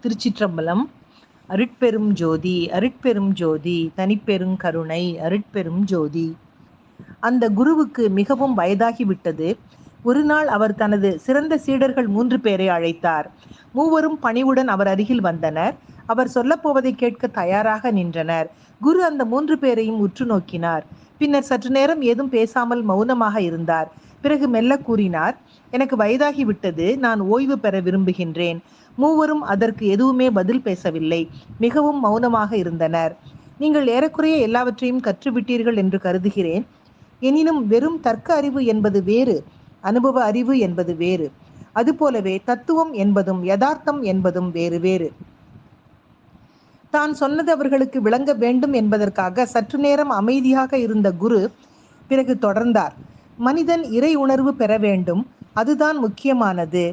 திருச்சிற்றம்பலம். அருட்பெரும் ஜோதி அருட்பெரும் ஜோதி தனிப்பெரும் கருணை அருட்பெரும் ஜோதி. அந்த குருவுக்கு மிகவும் வயதாகிவிட்டது. ஒரு நாள் அவர் தனது சிறந்த சீடர்கள் 3 பேரை அழைத்தார். மூவரும் பணிவுடன் அவர் அருகில் வந்தனர். அவர் சொல்லப்போவதை கேட்க தயாராக நின்றனர். குரு அந்த 3 பேரையும் உற்று நோக்கினார். பின்னர் சற்று நேரம் ஏதும் பேசாமல் மௌனமாக இருந்தார். பிறகு மெல்ல கூறினார், எனக்கு வயதாகிவிட்டது, நான் ஓய்வு பெற விரும்புகின்றேன். மூவரும் அதற்கு எதுவுமே பதில் பேசவில்லை. மிகவும் மௌனமாக இருந்தனர். நீங்கள் ஏறக்குறைய எல்லாவற்றையும் கற்றுவிட்டீர்கள் என்று கருதுகிறேன். எனினும் வெறும் தர்க்க அறிவு என்பது வேறு, அனுபவ அறிவு என்பது வேறு. அதுபோலவே தத்துவம் என்பதும் யதார்த்தம் என்பதும் வேறு வேறு. தான் சொன்னது அவர்களுக்கு விளங்க வேண்டும் என்பதற்காக சற்று நேரம் அமைதியாக இருந்த குரு பிறகு தொடர்ந்தார். மனிதன் இறை உணர்வு பெற வேண்டும், அதுதான் முக்கியமானது.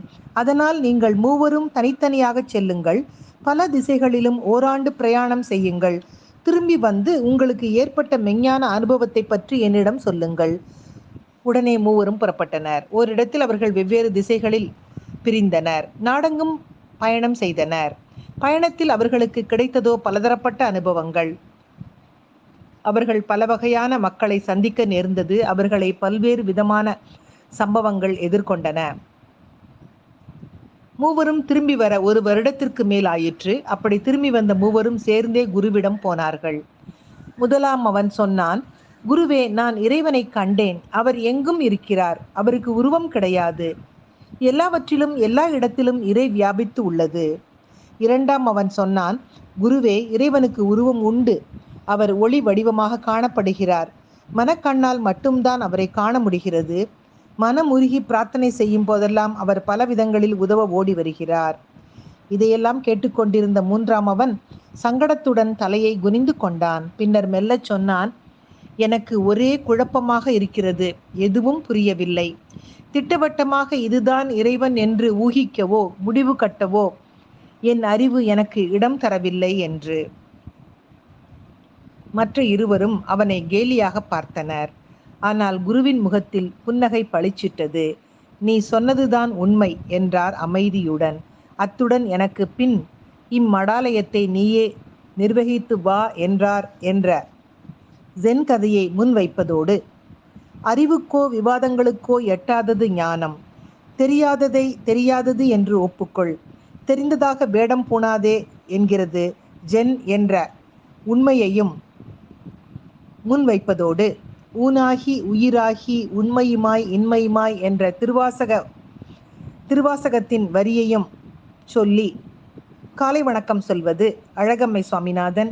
அதனால் நீங்கள் மூவரும் தனித்தனியாக செல்லுங்கள், பல திசைகளிலும் ஓராண்டு பிரயாணம் செய்யுங்கள். திரும்பி வந்து உங்களுக்கு ஏற்பட்ட மெஞ்ஞான அனுபவத்தை பற்றி என்னிடம் சொல்லுங்கள். உடனே மூவரும் புறப்பட்டனர். ஓரிடத்தில் அவர்கள் வெவ்வேறு திசைகளில் பிரிந்தனர். நாடெங்கும் பயணம் செய்தனர். பயணத்தில் அவர்களுக்கு கிடைத்ததோ பலதரப்பட்ட அனுபவங்கள். அவர்கள் பல வகையான மக்களை சந்திக்க நேர்ந்தது. அவர்களை பல்வேறு விதமான சம்பவங்கள் எதிர்கொண்டன. மூவரும் திரும்பி வர 1 வருடத்திற்கு மேல் ஆயிற்று. அப்படி திரும்பி வந்த மூவரும் சேர்ந்தே குருவிடம் போனார்கள். முதலாம் அவன் சொன்னான், குருவே, நான் இறைவனை கண்டேன். அவர் எங்கும் இருக்கிறார். அவருக்கு உருவம் கிடையாது. எல்லாவற்றிலும் எல்லா இடத்திலும் இறை வியாபித்து உள்ளது. இரண்டாம் அவன் சொன்னான், குருவே, இறைவனுக்கு உருவம் உண்டு. அவர் ஒளி வடிவமாக காணப்படுகிறார். மனக்கண்ணால் மட்டும்தான் அவரை காண முடிகிறது. மனமுருகி பிரார்த்தனை செய்யும் போதெல்லாம் அவர் பல விதங்களில் உதவ ஓடி வருகிறார். இதையெல்லாம் கேட்டுக்கொண்டிருந்த 3ஆம் அவன் சங்கடத்துடன் தலையை குனிந்து கொண்டான். பின்னர் மெல்லச் சொன்னான், எனக்கு ஒரே குழப்பமாக இருக்கிறது. எதுவும் புரியவில்லை. திட்டவட்டமாக இதுதான் இறைவன் என்று ஊகிக்கவோ முடிவு கட்டவோ என் அறிவு எனக்கு இடம் தரவில்லை என்று. மற்ற இருவரும் அவனை கேலியாக பார்த்தனர். ஆனால் குருவின் முகத்தில் புன்னகை பளிச்சிட்டது. நீ சொன்னதுதான் உண்மை என்றார் அமைதியுடன். அத்துடன் எனக்கு பின் இம்மடாலயத்தை நீயே நிர்வகித்து வா என்றார் என்ற ஜென் கதையை முன்வைப்பதோடு, அறிவுக்கோ விவாதங்களுக்கோ எட்டாதது ஞானம். தெரியாததை தெரியாதது என்று ஒப்புக்கொள், தெரிந்ததாக வேடம் பூணாதே என்கிறது ஜென் என்ற உண்மையையும் முன்வைப்பதோடு, ஊனாகி உயிராகி உண்மையுமாய் இன்மையுமாய் என்ற திருவாசகத்தின் வரியையும் சொல்லி காலை வணக்கம் சொல்வது அழகம்மை சுவாமிநாதன்.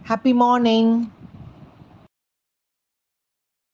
Happy morning.